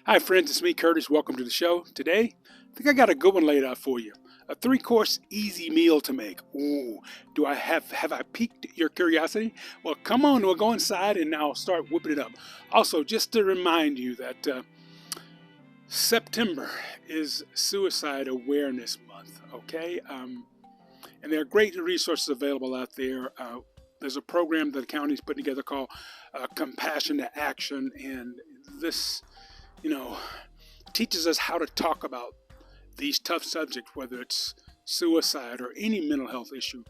Hi, friends. It's me, Curtis. Welcome to the show. Today, I think I got a good one laid out for you. A three-course easy meal to make. Ooh, do I have I piqued your curiosity? Well, come on, we'll go inside and I'll start whipping it up. Also, just to remind you that September is Suicide Awareness Month. Okay, and there are great resources available out there. There's a program that the county's putting together called Compassion to Action, and this you know, teaches us how to talk about these tough subjects, whether it's suicide or any mental health issue.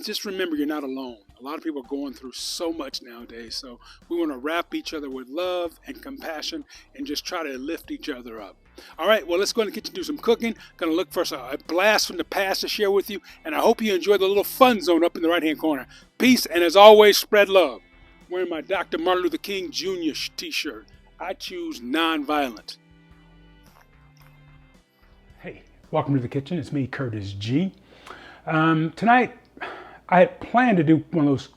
Just remember, you're not alone. A lot of people are going through so much nowadays. So we want to wrap each other with love and compassion and just try to lift each other up. All right, well, let's go in the kitchen and do some cooking. Going to look for a blast from the past to share with you. And I hope you enjoy the little fun zone up in the right-hand corner. Peace, and as always, spread love. Wearing my Dr. Martin Luther King Jr. t-shirt. I choose nonviolence. Hey, welcome to the kitchen. It's me, Curtis G. Tonight, I had planned to do one of those,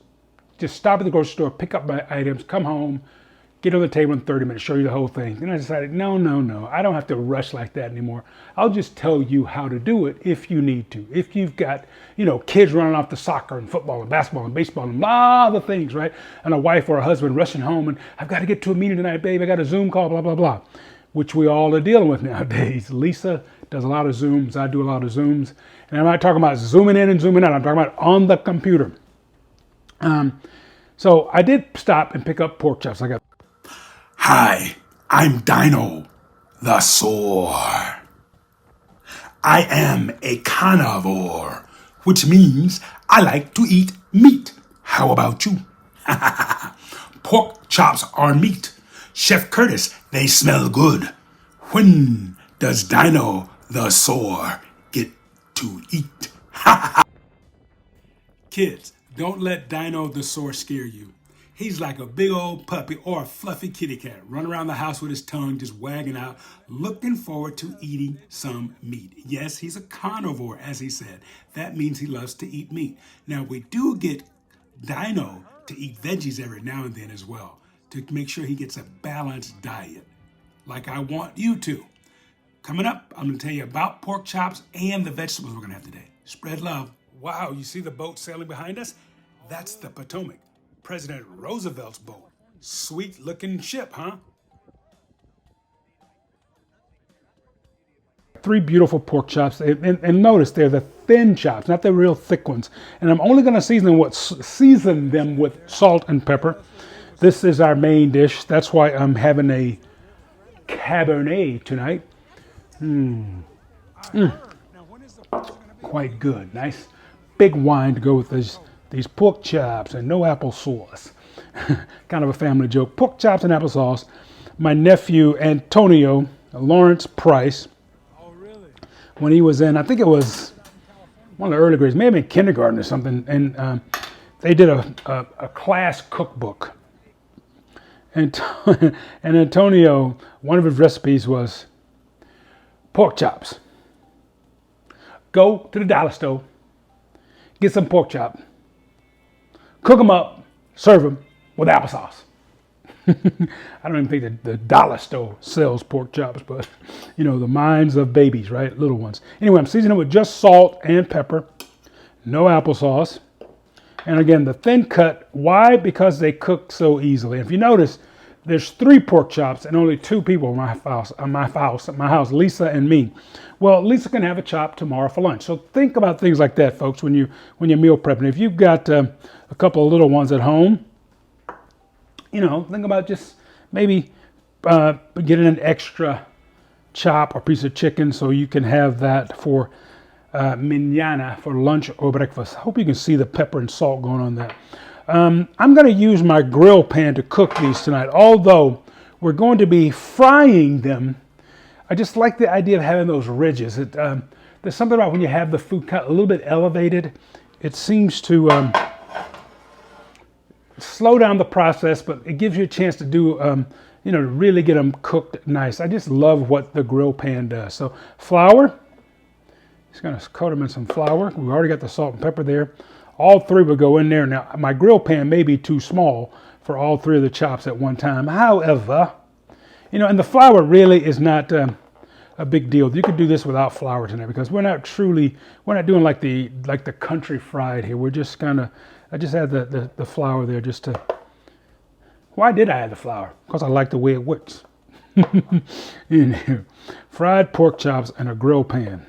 just stop at the grocery store, pick up my items, come home, get on the table in 30 minutes, show you the whole thing. Then I decided, no, I don't have to rush like that anymore. I'll just tell you how to do it if you need to. If you've got, kids running off to soccer and football and basketball and baseball and blah, the things, right? And a wife or a husband rushing home and I've got to get to a meeting tonight, babe. I got a Zoom call, blah, blah, blah, which we all are dealing with nowadays. Lisa does a lot of Zooms. I do a lot of Zooms. And I'm not talking about zooming in and zooming out. I'm talking about on the computer. So I did stop and pick up pork chops. Hi, I'm Dino, the Soar. I am a carnivore, which means I like to eat meat. How about you? Pork chops are meat. Chef Curtis, they smell good. When does Dino, the Soar, get to eat? Kids, don't let Dino the Soar scare you. He's like a big old puppy or a fluffy kitty cat, running around the house with his tongue just wagging out, looking forward to eating some meat. Yes, he's a carnivore, as he said. That means he loves to eat meat. Now, we do get Dino to eat veggies every now and then as well, to make sure he gets a balanced diet, like I want you to. Coming up, I'm going to tell you about pork chops and the vegetables we're going to have today. Spread love. Wow, you see the boat sailing behind us? That's the Potomac. President Roosevelt's boat. Sweet looking ship, huh? 3 beautiful pork chops, and notice they're the thin chops, not the real thick ones. And I'm only going to season them with salt and pepper. This is our main dish. That's why I'm having a Cabernet tonight. Quite good. Nice big wine to go with these pork chops and no applesauce. Kind of a family joke. Pork chops and applesauce. My nephew Antonio Lawrence Price, when he was in, I think it was one of the early grades, maybe in kindergarten or something, and they did a class cookbook. And Antonio, one of his recipes was pork chops. Go to the dollar store, get some pork chop, cook them up, serve them with applesauce. I don't even think that the dollar store sells pork chops, but the minds of babies, right? Little ones. Anyway, I'm seasoning with just salt and pepper, no applesauce. And again, the thin cut. Why? Because they cook so easily. If you notice, there's 3 pork chops and only 2 people in my house, Lisa and me. Well, Lisa can have a chop tomorrow for lunch. So think about things like that, folks, when you're meal prepping. If you've got a couple of little ones at home, think about just maybe getting an extra chop or piece of chicken so you can have that for mañana, for lunch or breakfast. I hope you can see the pepper and salt going on there. I'm going to use my grill pan to cook these tonight, although we're going to be frying them. I just like the idea of having those ridges. There's something about when you have the food cut a little bit elevated, it seems to slow down the process, but it gives you a chance to do, to really get them cooked nice. I just love what the grill pan does. So flour, just going to coat them in some flour. We've already got the salt and pepper there. All 3 will go in there. Now, my grill pan may be too small for all 3 of the chops at one time. However, You know, and the flour really is not a big deal. You could do this without flour tonight because we're not doing like the country fried here. We're just kind of, I just add the flour there just to, why did I add the flour? Because I like the way it works. Fried pork chops in a grill pan.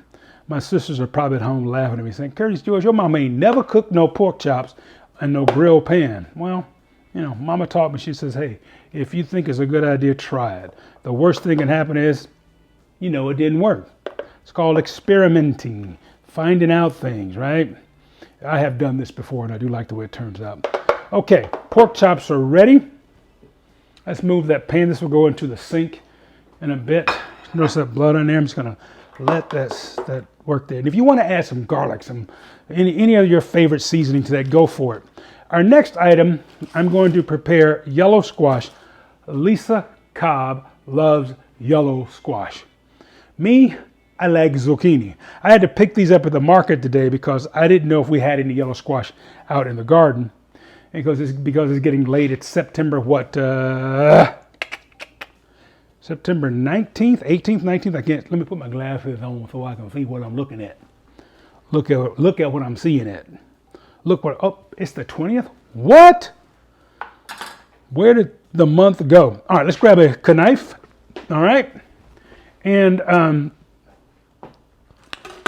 My sisters are probably at home laughing at me saying, Curtis George, your mama ain't never cooked no pork chops in no grill pan. Well, you know, mama taught me, she says, hey, if you think it's a good idea, try it. The worst thing can happen is, you know, it didn't work. It's called experimenting, finding out things, right? I have done this before and I do like the way it turns out. Okay, pork chops are ready. Let's move that pan. This will go into the sink in a bit. Notice that blood on there. I'm just gonna let that work there. And if you want to add some garlic, any of your favorite seasoning to that, go for it. Our next item, I'm going to prepare yellow squash. Lisa Cobb loves yellow squash. Me, I like zucchini. I had to pick these up at the market today because I didn't know if we had any yellow squash out in the garden. Because it's getting late. It's September September 19th, 18th, 19th. I can't. Let me put my glasses on so I can see what I'm looking at. Look at what I'm seeing at. Look what. Oh, it's the 20th. What? Where did the month go? All right, let's grab a knife. All right, and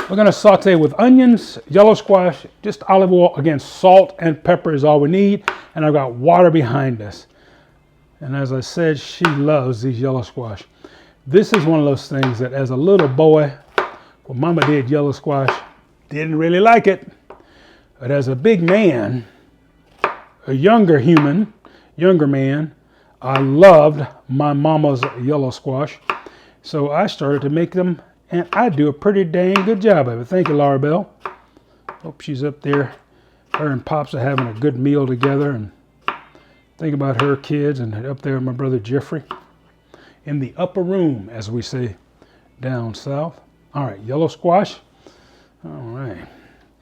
we're going to saute with onions, yellow squash, just olive oil. Again, salt and pepper is all we need. And I've got water behind us. And as I said, she loves these yellow squash. This is one of those things that as a little boy, when mama did yellow squash, didn't really like it. But as a big man, a younger man, I loved my mama's yellow squash. So I started to make them. And I do a pretty dang good job of it. Thank you, Laura Bell. Hope she's up there. Her and Pops are having a good meal together. And think about her kids and up there with my brother Jeffrey. In the upper room, as we say down south. All right, yellow squash. All right.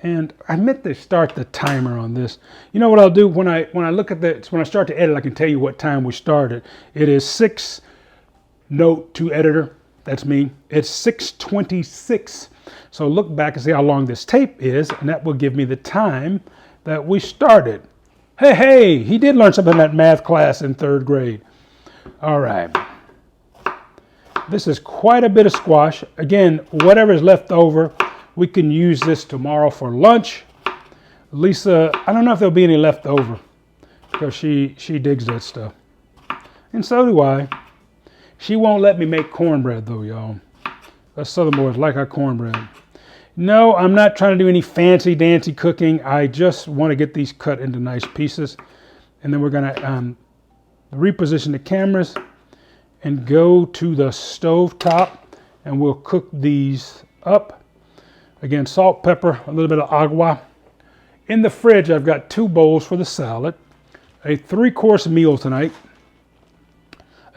And I meant to start the timer on this. You know what I'll do when I look at when I start to edit, I can tell you what time we started. It is 6, note to editor. That's me. It's 6:26. So look back and see how long this tape is, and that will give me the time that we started. Hey, he did learn something in that math class in 3rd grade. All right. This is quite a bit of squash. Again, whatever is left over, we can use this tomorrow for lunch. Lisa, I don't know if there'll be any left over because she digs that stuff. And so do I. She won't let me make cornbread though, y'all. Us Southern boys like our cornbread. No, I'm not trying to do any fancy dancy cooking. I just want to get these cut into nice pieces. And then we're going to reposition the cameras and go to the stove top and we'll cook these up. Again, salt, pepper, a little bit of agua. In the fridge, I've got 2 bowls for the salad, a 3-course meal tonight.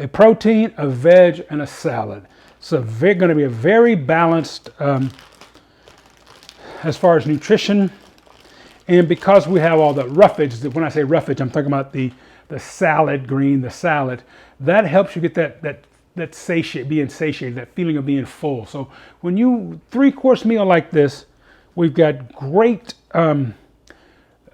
A protein, a veg, and a salad. So going to be a very balanced as far as nutrition. And because we have all the roughage, when I say roughage, I'm talking about the salad green, the salad, that helps you get that being satiated, that feeling of being full. So when you 3-course meal like this, we've got great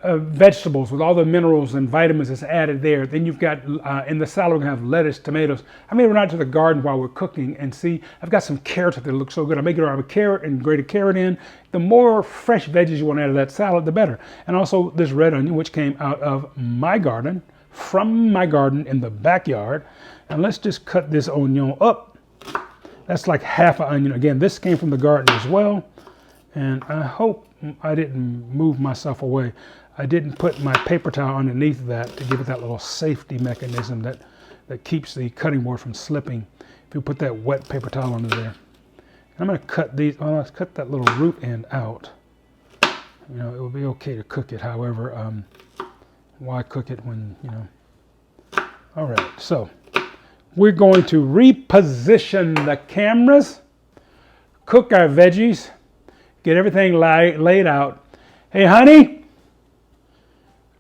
vegetables with all the minerals and vitamins that's added there. Then you've got, in the salad, we're going to have lettuce, tomatoes. I may run out to the garden while we're cooking and see, I've got some carrots that look so good. I may grab a carrot and grate a carrot in. The more fresh veggies you want to add to that salad, the better. And also this red onion, which came out of my garden, from my garden in the backyard. And let's just cut this onion up. That's like half an onion. Again, this came from the garden as well. And I hope I didn't move myself away. I didn't put my paper towel underneath that to give it that little safety mechanism that keeps the cutting board from slipping. If you put that wet paper towel under there. I'm going to cut these, let's cut that little root end out. You know, it will be okay to cook it. However, why cook it when, you know. All right, so we're going to reposition the cameras, cook our veggies, get everything laid out. Hey, honey.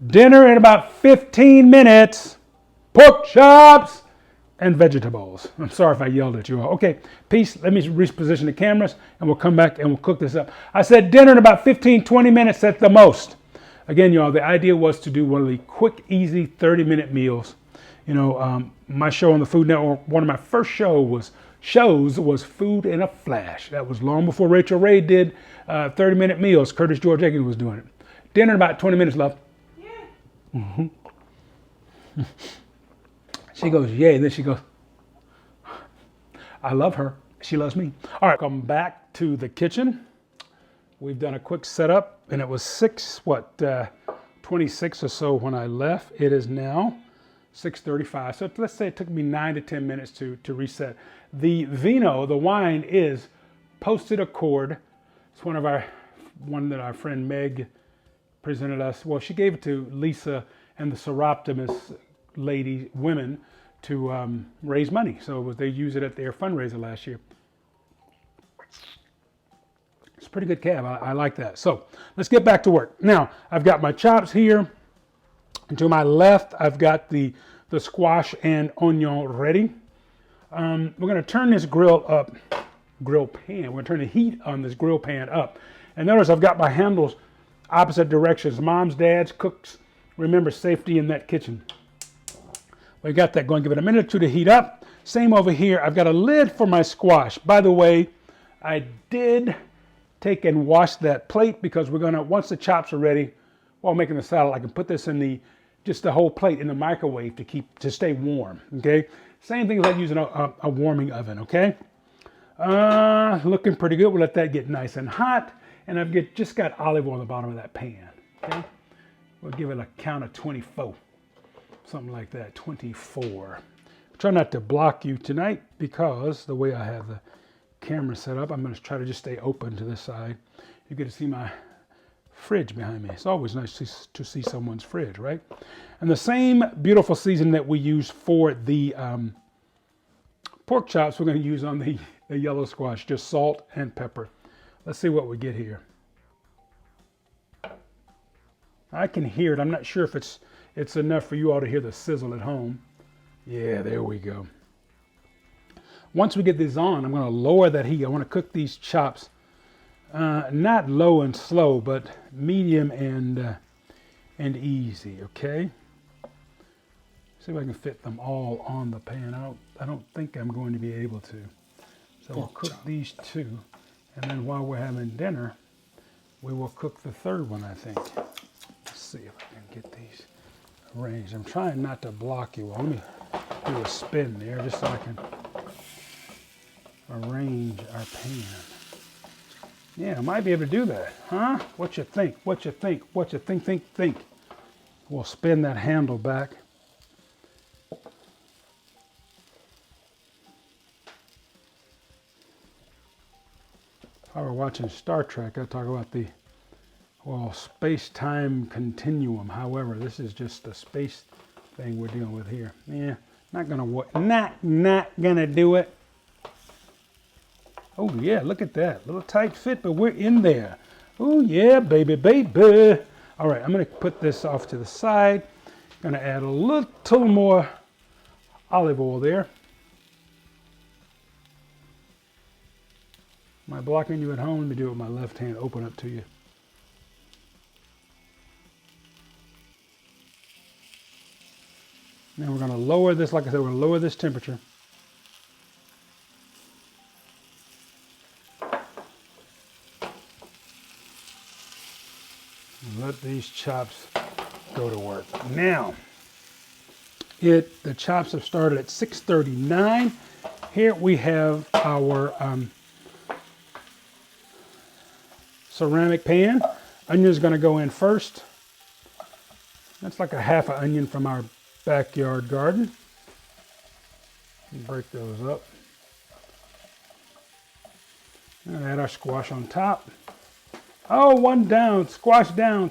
Dinner in about 15 minutes. Pork chops. and vegetables. I'm sorry if I yelled at you all. Okay, peace. Let me reposition the cameras and we'll come back and we'll cook this up. I said dinner in about 15, 20 minutes at the most. Again, y'all, the idea was to do one of the quick, easy 30-minute meals. You know, my show on the Food Network, one of my first shows was Food in a Flash. That was long before Rachel Ray did 30-minute meals. Curtis George Aikens was doing it. Dinner in about 20 minutes, love. Yeah. Mm-hmm. She goes, yay. And then she goes, I love her. She loves me. All right, come back to the kitchen. We've done a quick setup, and it was 26 or so when I left. It is now 6:35. So let's say it took me 9 to 10 minutes to reset. The vino, the wine, is Posted Accord. It's one that our friend Meg presented us. Well, she gave it to Lisa and the Seroptimus women to raise money. So they used it at their fundraiser last year. It's a pretty good cab. I like that. So let's get back to work. Now, I've got my chops here. And to my left, I've got the squash and onion ready. We're going to turn this grill pan. We're going to turn the heat on this grill pan up. And notice I've got my handles opposite directions. Moms, dads, cooks, remember safety in that kitchen. We got that going. Give it a minute or two to heat up. Same over here. I've got a lid for my squash. By the way, I did take and wash that plate because we're going to, once the chops are ready, while making the salad, I can put this in just the whole plate in the microwave to stay warm, okay? Same thing as like using a warming oven, okay? Looking pretty good. We'll let that get nice and hot. And I've just got olive oil on the bottom of that pan, okay? We'll give it a count of 24. Something like that, 24. Try not to block you tonight because the way I have the camera set up, I'm going to try to just stay open to this side. You get to see my fridge behind me. It's always nice to see someone's fridge, right? And the same beautiful seasoning that we use for the pork chops, we're going to use on the yellow squash, just salt and pepper. Let's see what we get here. I can hear it. I'm not sure if it's enough for you all to hear the sizzle at home. Yeah, there we go. Once we get these on, I'm going to lower that heat. I want to cook these chops not low and slow, but medium and easy, okay? See if I can fit them all on the pan. I don't think I'm going to be able to. So we'll cook these two, and then while we're having dinner, we will cook the third one, I think. Let's see if I can get these arranged. I'm trying not to block you all. Let me do a spin there just so I can arrange our pan. Yeah, I might be able to do that, huh? What you think? What you think? What you think? We'll spin that handle back. If I were watching Star Trek, I'd talk about the, space-time continuum. However, this is just a space thing we're dealing with here. Yeah, not gonna do it. Oh yeah, look at that. Little tight fit, but we're in there. Oh yeah, baby. All right, I'm gonna put this off to the side. Gonna add a little more olive oil there. Am I blocking you at home? Let me do it with my left hand, open up to you. Now we're gonna lower this, like I said, we're gonna lower this temperature. Let these chops go to work. Now, the chops have started at 6:39. Here we have our ceramic pan. Onion is going to go in first. That's like a half an onion from our backyard garden. Break those up. And add our squash on top. Oh, one down, squash down.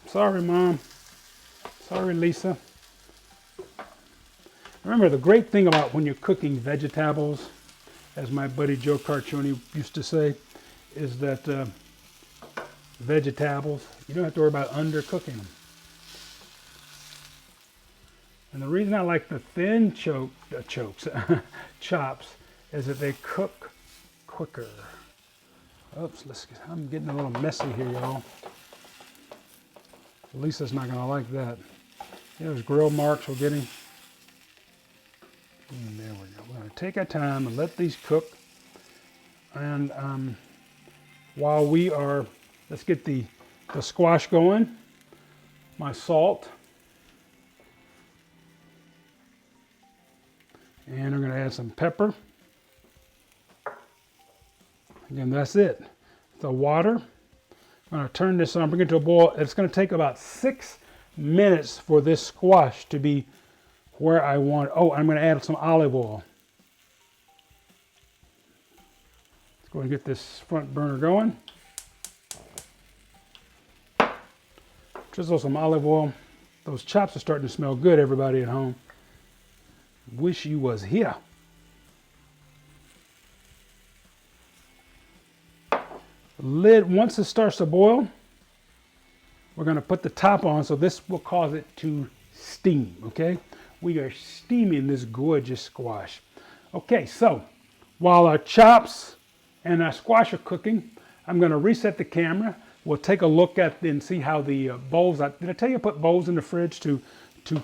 Sorry, Mom. Sorry, Lisa. Remember, the great thing about when you're cooking vegetables, as my buddy Joe Carcioni used to say, is that vegetables, you don't have to worry about undercooking them. And the reason I like the thin chops is that they cook quicker. Oops, I'm getting a little messy here, y'all. Lisa's not gonna like that. There's grill marks we're getting. And there we go. We're gonna take our time and let these cook. And while we are, let's get the squash going. My salt. And I'm gonna add some pepper. Again, that's it. The water. I'm going to turn this on, bring it to a boil. It's going to take about 6 minutes for this squash to be where I want. Oh, I'm going to add some olive oil. Let's go and get this front burner going. Drizzle some olive oil. Those chops are starting to smell good, everybody at home. Wish you was here. Lid, once it starts to boil, we're going to put the top on, so this will cause it to steam, okay? We are steaming this gorgeous squash. Okay, so while our chops and our squash are cooking, I'm going to reset the camera. We'll take a look at and see how the bowls, did I tell you to put bowls in the fridge to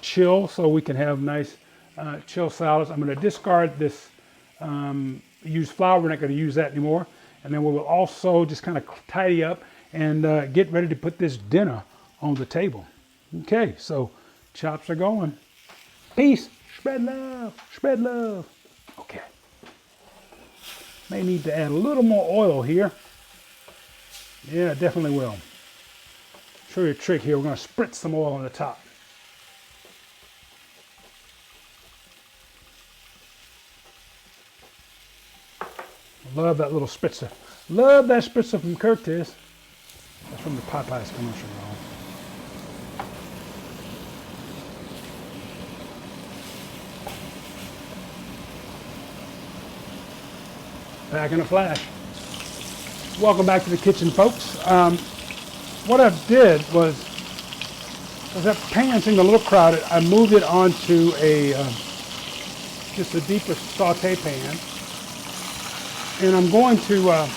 chill so we can have nice chill salads? I'm going to discard this used flour. We're not going to use that anymore. And then we will also just kind of tidy up and get ready to put this dinner on the table. Okay, so chops are going. Peace, spread love, spread love. Okay. May need to add a little more oil here. Yeah, definitely will. Show you a trick here. We're going to spritz some oil on the top. Love that little spritzer. Love that spritzer from Curtis. That's from the Popeyes commercial, y'all. Back in a flash. Welcome back to the kitchen, folks. What I did was that pan seemed a little crowded. I moved it onto just a deeper saute pan. And I'm going to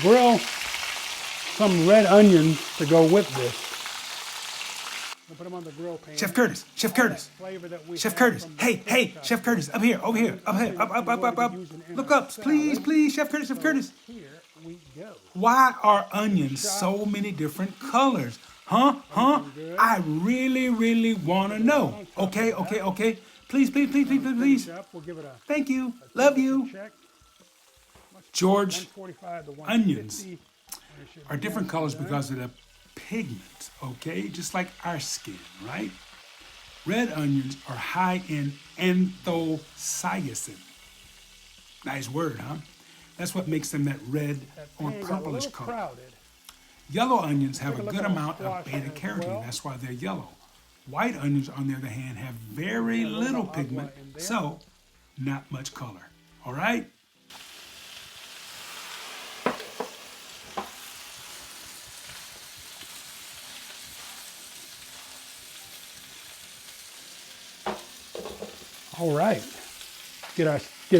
grill some red onions to go with this. I'll put them on the grill pan. Chef Curtis, Chef Curtis, Chef Curtis. Hey, Chef Curtis, up here, over here, up here, up. Look up, please, Chef Curtis, Chef Curtis. Here we go. Why are onions so many different colors? Huh? I really want to know. Okay. Please. We'll give it a Thank you. Love you. check. George, 145 to 150. onions are different colors because of the pigment, okay? Just like our skin, right? Red onions are high in anthocyanin. Nice word, huh? That's what makes them that red or purplish color. Crowded. Yellow onions have a good amount of beta carotene. That's why they're yellow. White onions, on the other hand, have very little pigment, so not much color. All right? All right. Get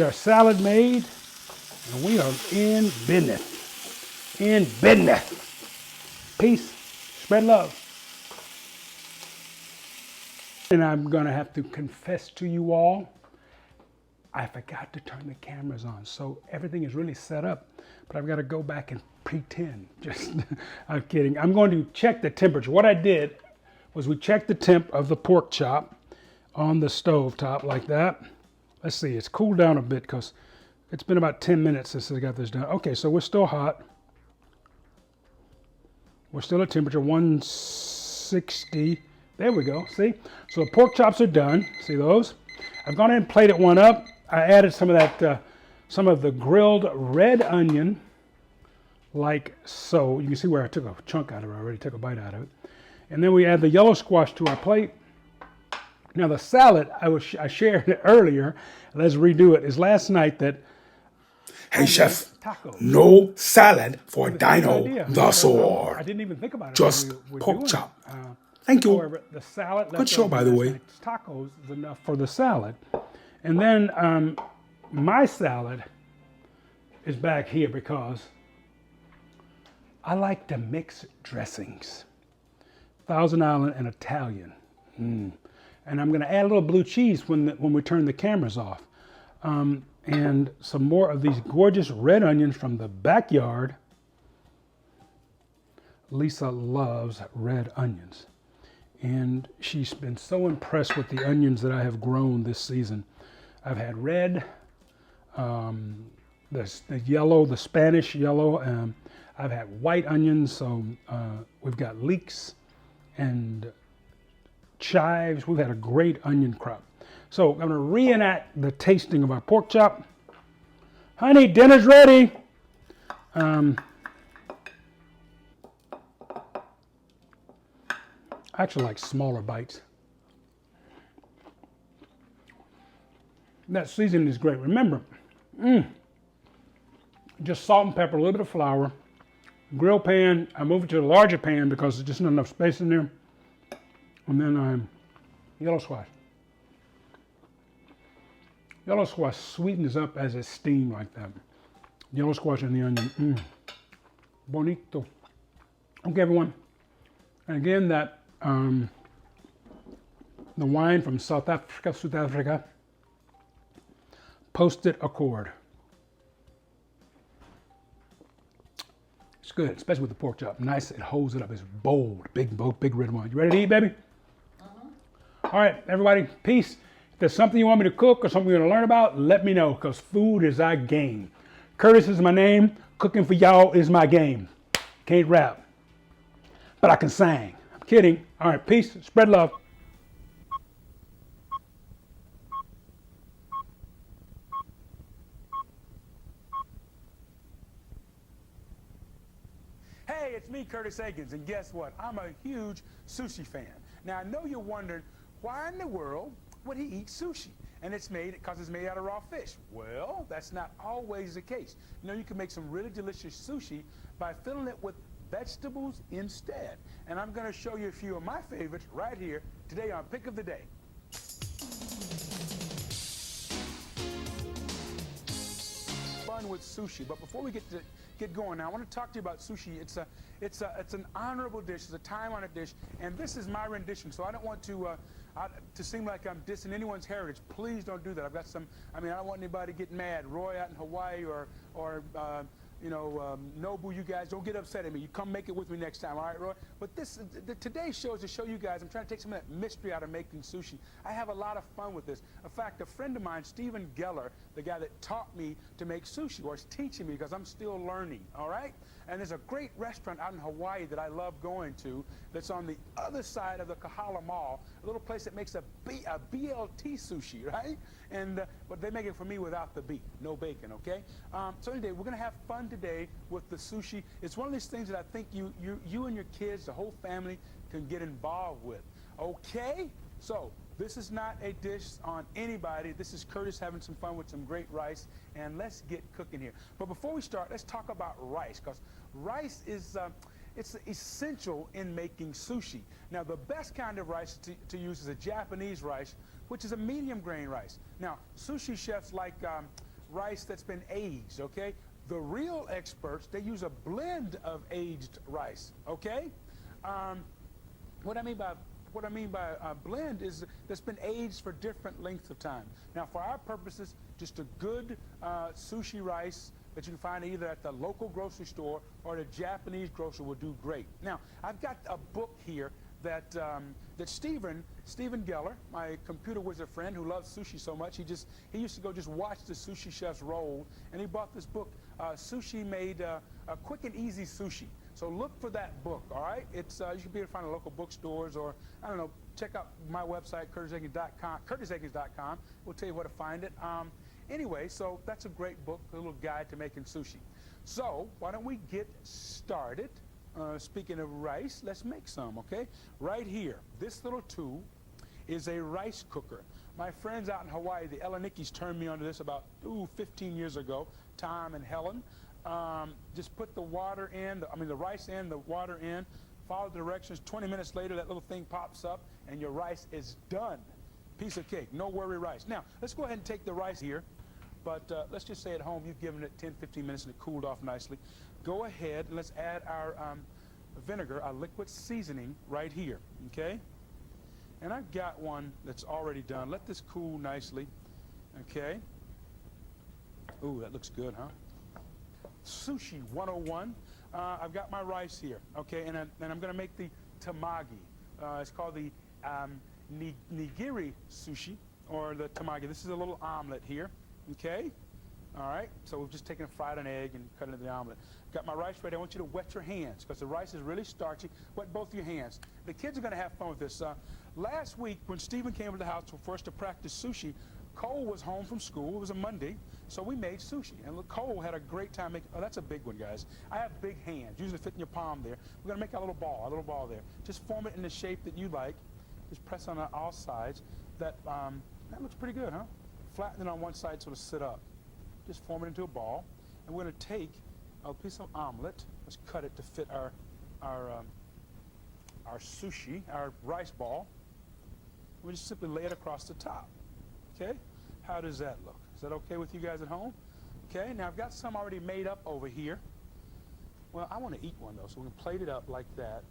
our salad made, and we are in business. In business. Peace. Spread love. And I'm going to have to confess to you all, I forgot to turn the cameras on. So everything is really set up, but I've got to go back and pretend. I'm kidding. I'm going to check the temperature. What I did was we checked the temp of the pork chop on the stove top like that. Let's see, it's cooled down a bit because it's been about 10 minutes since I got this done. Okay, so we're still hot. We're still at temperature 160. There we go, see? So the pork chops are done, see those? I've gone ahead and plated one up. I added some of that, some of the grilled red onion, like so. You can see where I took a chunk out of it, I already took a bite out of it. And then we add the yellow squash to our plate. Now the salad, I shared it earlier, let's redo it, is last night that Hey, Chef, tacos. no salad for Idea. dinosaur. I didn't even think about it. Just We're pork doing chop. it. Thank you. However, the salad Good left show, over by from the last way. night's tacos is enough for the salad. And then my salad is back here because I like to mix dressings. Thousand Island and Italian. And I'm going to add a little blue cheese when we turn the cameras off. And some more of these gorgeous red onions from the backyard. Lisa loves red onions. And she's been so impressed with the onions that I have grown this season. I've had red, the yellow, the Spanish yellow. I've had white onions, so we've got leeks and chives. We've had a great onion crop. So I'm going to reenact the tasting of our pork chop. Honey, dinner's ready. I actually like smaller bites. That seasoning is great. Remember, just salt and pepper, a little bit of flour, grill pan. I move it to a larger pan because there's just not enough space in there. And then yellow squash. Yellow squash sweetens up as it's steamed like that. Yellow squash and the onion. Bonito. Okay, everyone. And again, that the wine from South Africa, Posted Accord. It's good, especially with the pork chop. Nice, it holds it up. It's bold, big red wine. You ready to eat, baby? All right, everybody, peace. If there's something you want me to cook or something you want to learn about, let me know, because food is our game. Curtis is my name. Cooking for y'all is my game. Can't rap, but I can sing. I'm kidding. All right, peace. Spread love. Hey, it's me, Curtis Aikens, and guess what? I'm a huge sushi fan. Now, I know you're wondering, why in the world would he eat sushi? And it's made because it's made out of raw fish. Well, that's not always the case. You know, you can make some really delicious sushi by filling it with vegetables instead. And I'm going to show you a few of my favorites right here today on Pick of the Day. Fun with sushi, but before we get going now, I want to talk to you about sushi. It's an honorable dish. It's a time-honored dish, and this is my rendition. So I don't want to seem like I'm dissing anyone's heritage. Please don't do that. I've got some. I mean, I don't want anybody getting mad. Roy out in Hawaii or Nobu, you guys don't get upset at me. You come make it with me next time, all right, Roy? But today's show is to show you guys. I'm trying to take some of that mystery out of making sushi. I have a lot of fun with this. In fact, a friend of mine, Stephen Geller, the guy that taught me to make sushi, or is teaching me because I'm still learning, all right? And there's a great restaurant out in Hawaii that I love going to that's on the other side of the Kahala Mall, a little place that makes a BLT sushi, right? And but they make it for me without the beef, no bacon, okay? So anyway, we're going to have fun today with the sushi. It's one of these things that I think you and your kids, the whole family, can get involved with, okay? So this is not a dish on anybody. This is Curtis having some fun with some great rice, and let's get cooking here. But before we start, let's talk about rice, because rice is it's essential in making sushi. Now, the best kind of rice to use is a Japanese rice, which is a medium grain rice. Now, sushi chefs like rice that's been aged, okay? The real experts, they use a blend of aged rice, okay? What I mean by a blend is that's been aged for different lengths of time. Now, for our purposes, just a good sushi rice that you can find either at the local grocery store or the Japanese grocery will do great. Now, I've got a book here that Stephen Geller, my computer wizard friend who loves sushi so much, he used to go just watch the sushi chefs roll, and he bought this book, Sushi Made Quick and Easy Sushi. So look for that book, all right? It's you should be able to find it at local bookstores, or I don't know, check out my website, curtisaikens.com. curtisaikens.com will tell you where to find it. Anyway, so that's a great book, a little guide to making sushi. So why don't we get started? Speaking of rice, let's make some, okay? Right here, this little tool is a rice cooker. My friends out in Hawaii, the Elanikis, turned me onto this about 15 years ago, Tom and Helen. Just put the water in, the rice in, the water in, follow the directions. 20 minutes later, that little thing pops up, and your rice is done. Piece of cake, no worry rice. Now, let's go ahead and take the rice here. But let's just say at home you've given it 10, 15 minutes and it cooled off nicely. Go ahead and let's add our vinegar, our liquid seasoning right here, okay? And I've got one that's already done. Let this cool nicely, okay? Ooh, that looks good, huh? Sushi 101. I've got my rice here, okay? And I'm going to make the tamagi. It's called the nigiri sushi, or the tamagi. This is a little omelet here. Okay? All right? So we've just taken a fried an egg and cut it into the omelet. Got my rice ready. I want you to wet your hands because the rice is really starchy. Wet both your hands. The kids are going to have fun with this. Last week, when Stephen came to the house for us to practice sushi, Cole was home from school. It was a Monday, so we made sushi. And look, Cole had a great time making. Oh, that's a big one, guys. I have big hands, usually fit in your palm there. We're going to make a little ball there. Just form it in the shape that you like. Just press on all sides. That looks pretty good, huh? Flatten it on one side so it'll sit up. Just form it into a ball. And we're going to take a piece of omelet. Let's cut it to fit our sushi, our rice ball. We just simply lay it across the top. Okay? How does that look? Is that okay with you guys at home? Okay, now I've got some already made up over here. Well, I want to eat one though, so we can plate it up like that.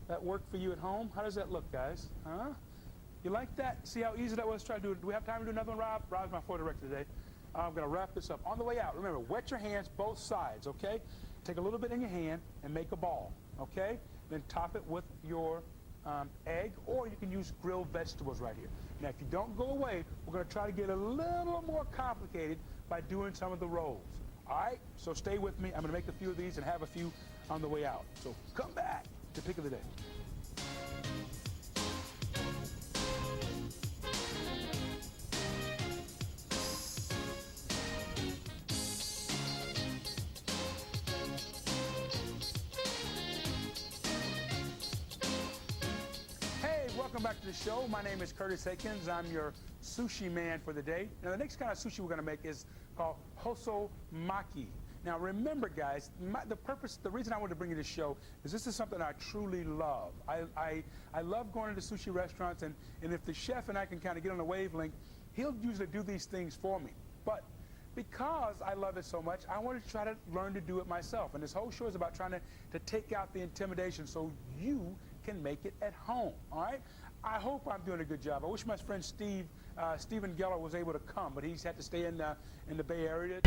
That work for you at home? How does that look, guys? Huh? You like that? See how easy that was? Try to do it. Do we have time to do another one, Rob? Rob's my floor director today. I'm going to wrap this up. On the way out, remember, wet your hands both sides, okay? Take a little bit in your hand and make a ball, okay? Then top it with your egg, or you can use grilled vegetables right here. Now, if you don't go away, we're going to try to get a little more complicated by doing some of the rolls. All right? So stay with me. I'm going to make a few of these and have a few on the way out. So come back to Pick of the Day. Welcome back to the show. My name is Curtis Aikens. I'm your sushi man for the day. Now, the next kind of sushi we're going to make is called hosomaki. Now, remember, guys, the reason I wanted to bring you this show is this is something I truly love. I love going to sushi restaurants, and if the chef and I can kind of get on a wavelength, he'll usually do these things for me. But because I love it so much, I wanted to try to learn to do it myself. And this whole show is about trying to take out the intimidation so you can make it at home, all right? I hope I'm doing a good job. I wish my friend Stephen Geller was able to come, but he's had to stay in the Bay Area.